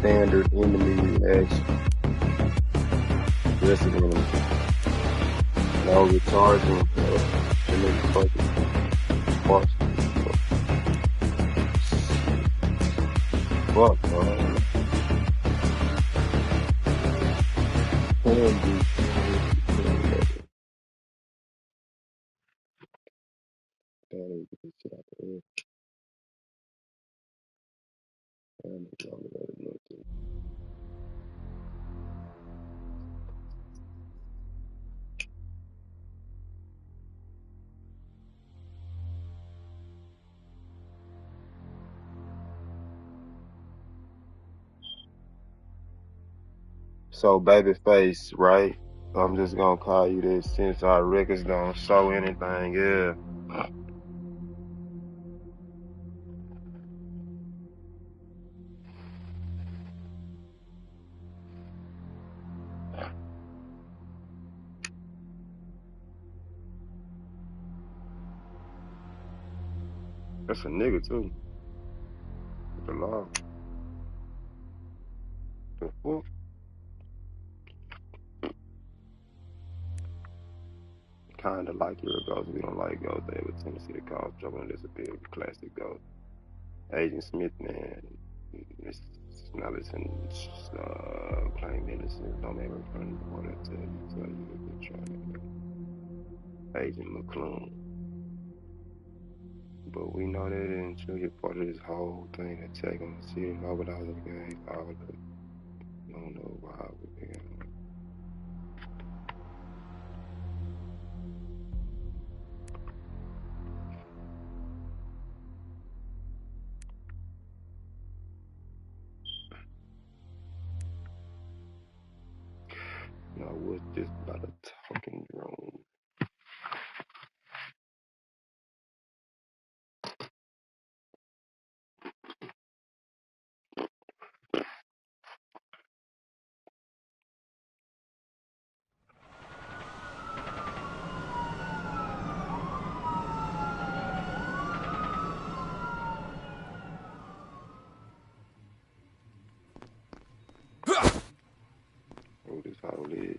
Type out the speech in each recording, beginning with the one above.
standard enemy action. Aggressive enemy. No recharging. They make fucking parts. Fuck, man. Can do. Damn, get this shit out the air. Damn, it's longer than it looked like. So, Babyface, right? I'm just gonna call you this since our records don't show anything. Yeah. That's a nigga, too. With the law. The fuck? Kinda like your ghost. We don't like ghosts. They have a tendency to cause trouble and disappear. Classic ghost. Agent Smith, man. Miss Smellis and claim innocence. Don't ever front the water tell you if they're trying. Agent McClune. But we know they didn't shoot part of this whole thing, attack on the city, mobilizing the gangs, all of it. I don't know why we began. Now, what's this about a talking drone? Oh, this how it is.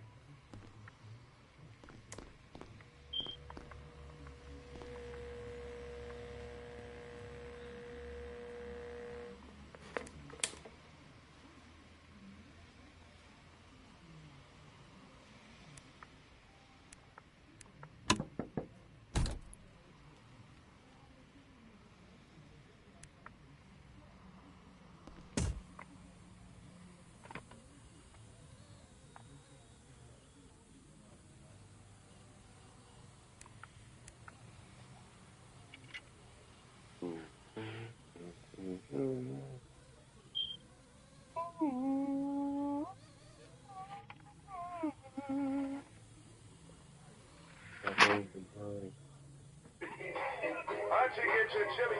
Auntie, get your chili.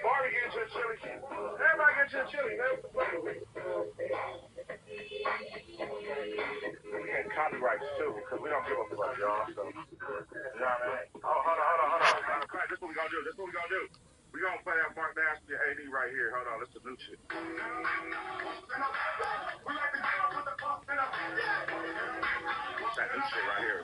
Barbie, get your chili. Everybody get your chili, man. We get copyrights too, because we don't give a fuck, y'all. So, you know what I mean? Oh, hold on. This is what we gonna do. We gonna play that Mark Nasty AD right here. Hold on, this is the new shit. That new shit right here.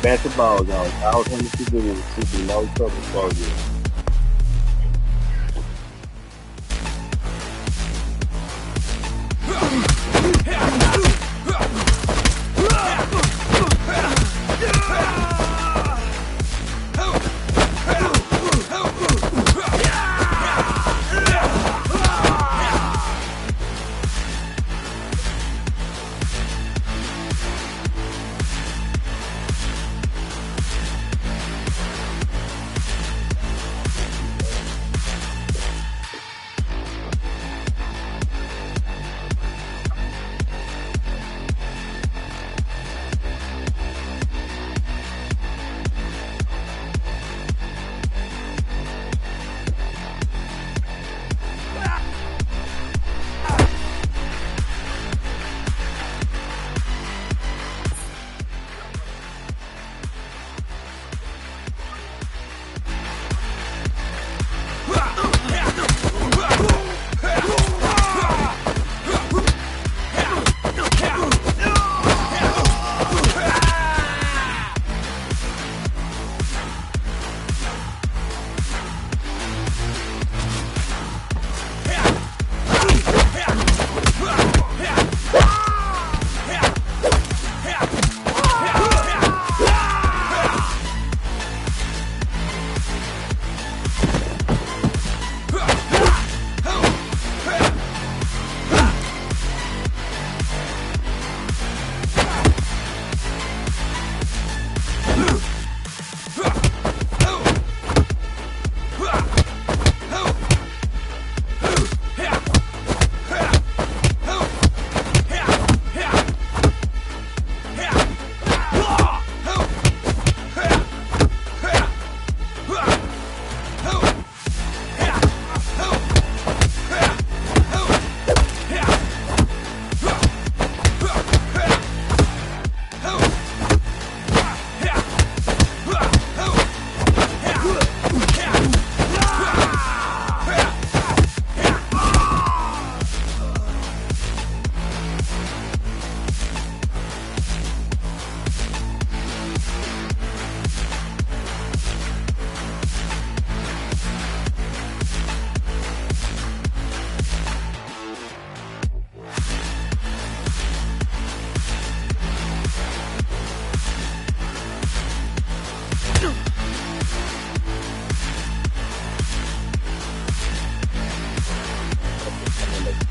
Bat the ball, y'all. Out on the civilians. Should be no trouble for you.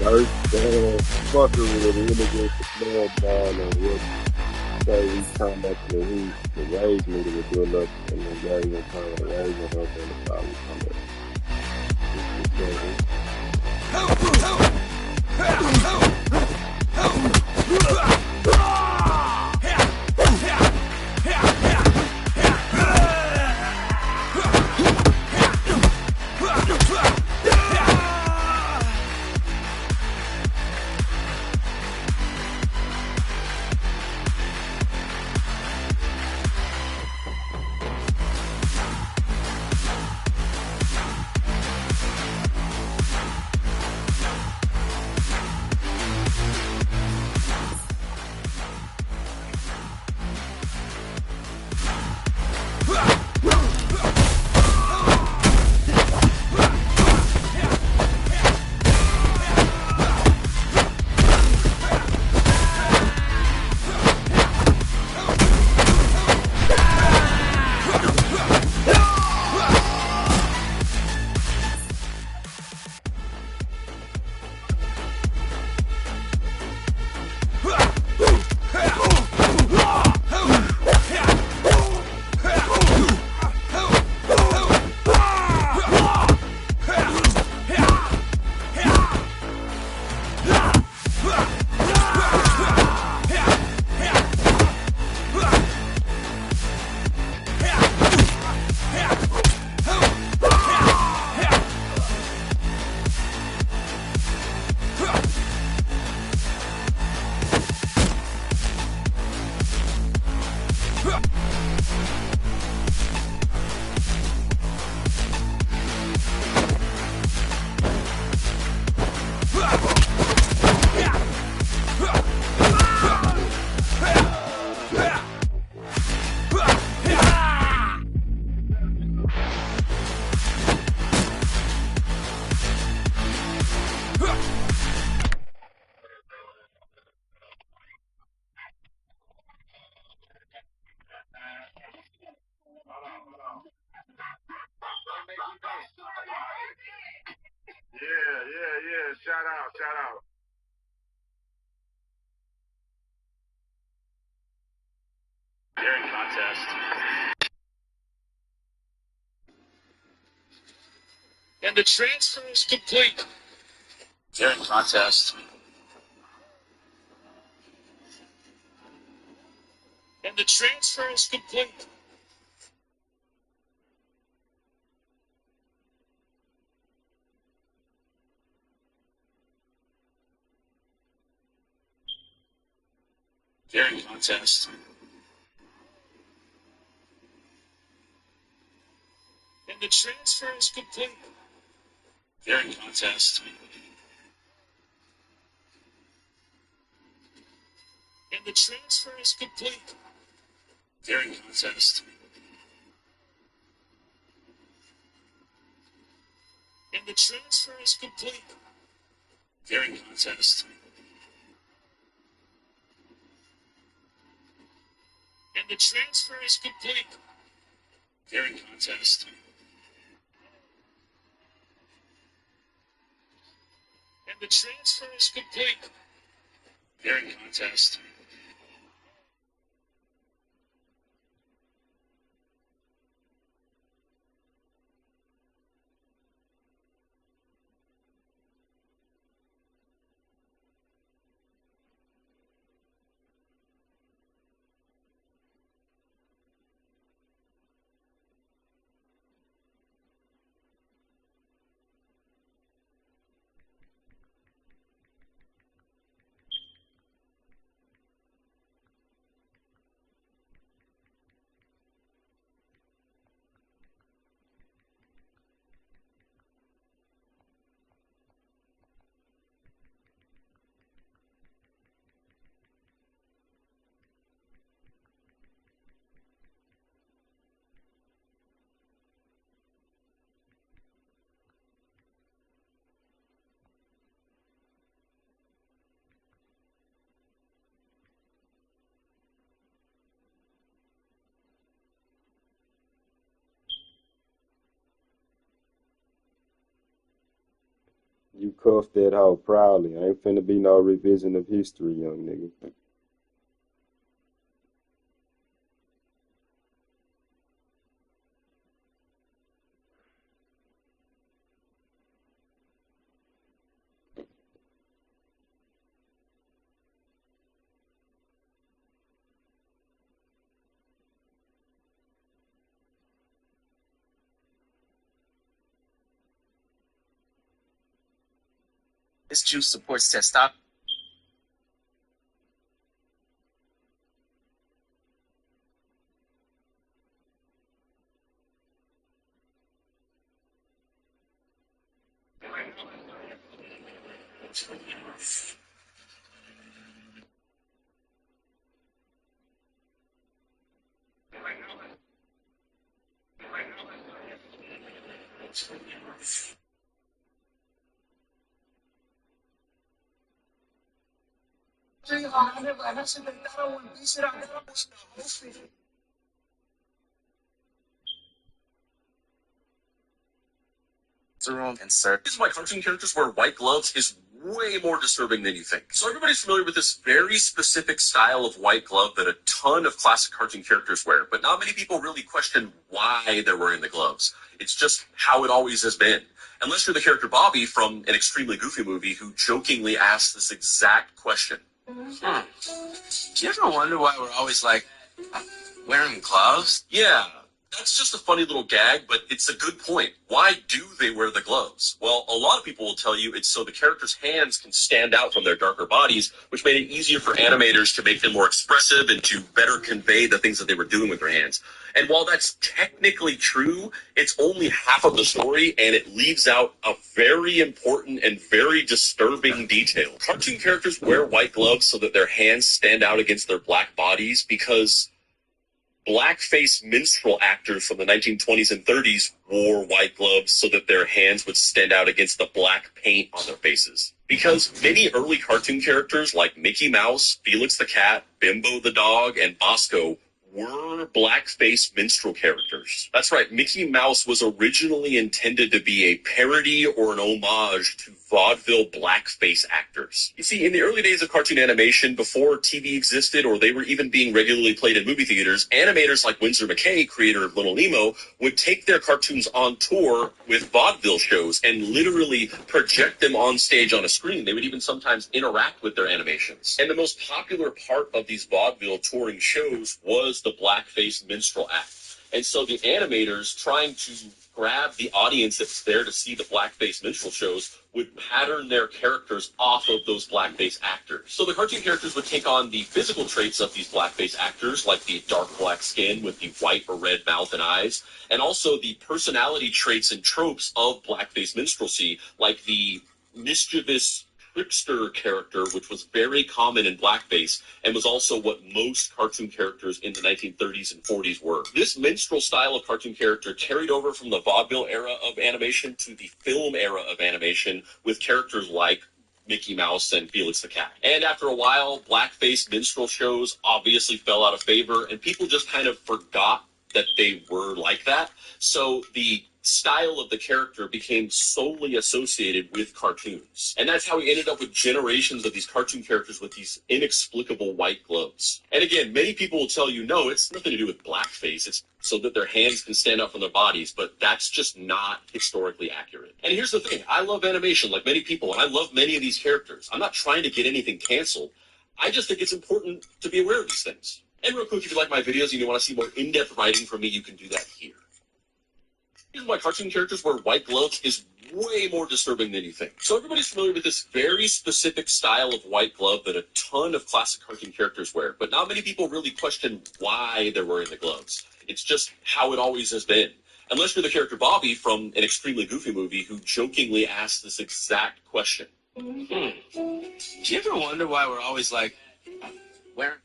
First fucker with a really good blood ball and what say we come back to the heat, the Rays needed to build up and the Rays and kind of Rays and up and the foul come back. Shout out. Hearing contest. And the transfer is complete. Hearing contest. And the transfer is complete. Hearing contest. And the transfer is complete. Hearing contest. And the transfer is complete. Hearing contest. And the transfer is complete. Hearing contest. And the transfer is complete. Hearing contest. And the transfer is complete. Hearing contest. You cuffed that hoe proudly. Ain't finna be no revision of history, young nigga. This juice supports testosterone. And sir, this is why cartoon characters wear white gloves is way more disturbing than you think. So everybody's familiar with this very specific style of white glove that a ton of classic cartoon characters wear, but not many people really question why they're wearing the gloves. It's just how it always has been. Unless you're the character Bobby from an extremely goofy movie who jokingly asked this exact question. Do you ever wonder why we're always like wearing gloves? Yeah. That's just a funny little gag, but it's a good point. Why do they wear the gloves? Well, a lot of people will tell you it's so the characters' hands can stand out from their darker bodies, which made it easier for animators to make them more expressive and to better convey the things that they were doing with their hands. And while that's technically true, it's only half of the story, and it leaves out a very important and very disturbing detail. Cartoon characters wear white gloves so that their hands stand out against their black bodies because blackface minstrel actors from the 1920s and 30s wore white gloves so that their hands would stand out against the black paint on their faces. Because many early cartoon characters like Mickey Mouse, Felix the Cat, Bimbo the Dog, and Bosco were blackface minstrel characters. That's right, Mickey Mouse was originally intended to be a parody or an homage to vaudeville blackface actors. You see, in the early days of cartoon animation, before TV existed or they were even being regularly played in movie theaters, animators like Winsor McKay, creator of Little Nemo, would take their cartoons on tour with vaudeville shows and literally project them on stage on a screen. They would even sometimes interact with their animations. And the most popular part of these vaudeville touring shows was the blackface minstrel act. And so the animators, trying to grab the audience that's there to see the blackface minstrel shows, would pattern their characters off of those blackface actors. So the cartoon characters would take on the physical traits of these blackface actors, like the dark black skin with the white or red mouth and eyes, and also the personality traits and tropes of blackface minstrelsy, like the mischievous trickster character, which was very common in blackface and was also what most cartoon characters in the 1930s and 40s were. This minstrel style of cartoon character carried over from the vaudeville era of animation to the film era of animation with characters like Mickey Mouse and Felix the Cat. And after a while, blackface minstrel shows obviously fell out of favor and people just kind of forgot that they were like that. So the style of the character became solely associated with cartoons. And that's how we ended up with generations of these cartoon characters with these inexplicable white gloves. And again, many people will tell you, no, it's nothing to do with blackface. It's so that their hands can stand up from their bodies, but that's just not historically accurate. And here's the thing, I love animation like many people, and I love many of these characters. I'm not trying to get anything canceled. I just think it's important to be aware of these things. And real quick, if you like my videos and you want to see more in-depth writing from me, you can do that here. Here's why cartoon characters wear white gloves is way more disturbing than you think. So everybody's familiar with this very specific style of white glove that a ton of classic cartoon characters wear, but not many people really question why they're wearing the gloves. It's just how it always has been. Unless you're the character Bobby from an extremely goofy movie who jokingly asked this exact question. Do you ever wonder why we're always like, wearing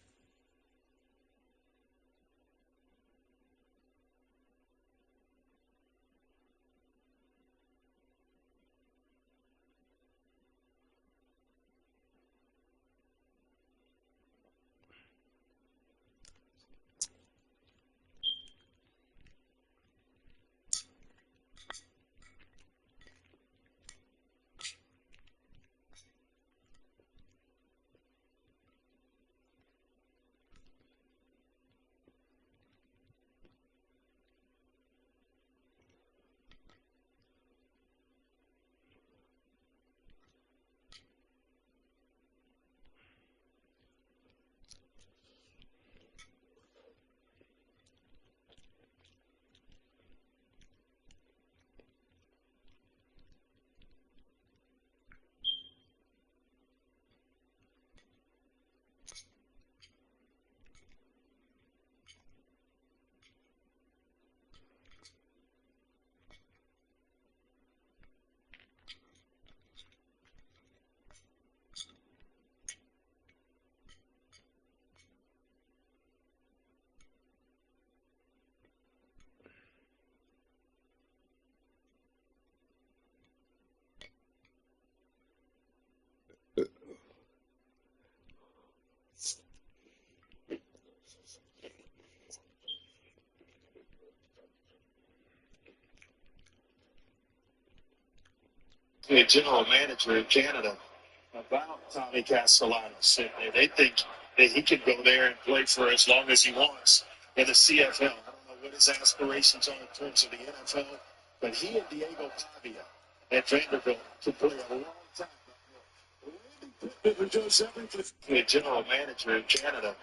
the general manager in Canada about Tommy Castellanos. And they think that he can go there and play for as long as he wants in the CFL. I don't know what his aspirations are in terms of the NFL, but he and Diego Pavia at Vanderbilt can play a long time. The general manager in Canada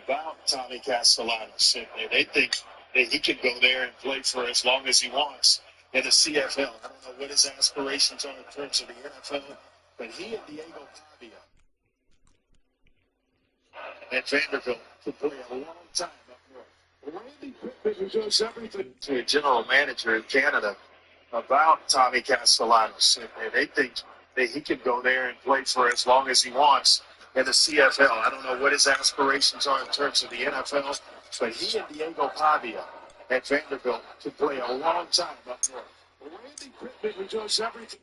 about Tommy Castellanos. And they think that he can go there and play for as long as he wants in the CFL. I don't know what his aspirations are in terms of the NFL, but he and Diego Pavia at Vanderbilt can play a long time up north. The general manager in Canada about Tommy Castellanos. And they think that he can go there and play for as long as he wants in the CFL. I don't know what his aspirations are in terms of the NFL, but he and Diego Pavia at Vanderbilt can play a long time up north. Randy Pittman does everything.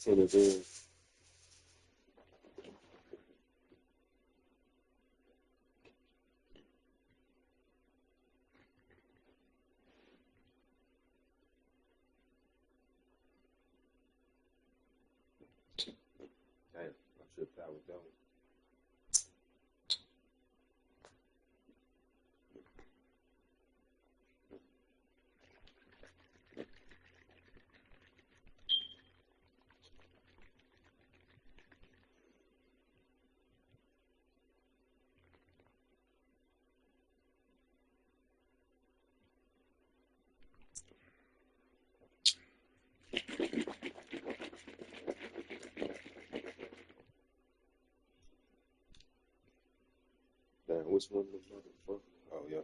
10 again. Damn, I should have was done. Damn, which one of the motherfuckers? Oh, yeah.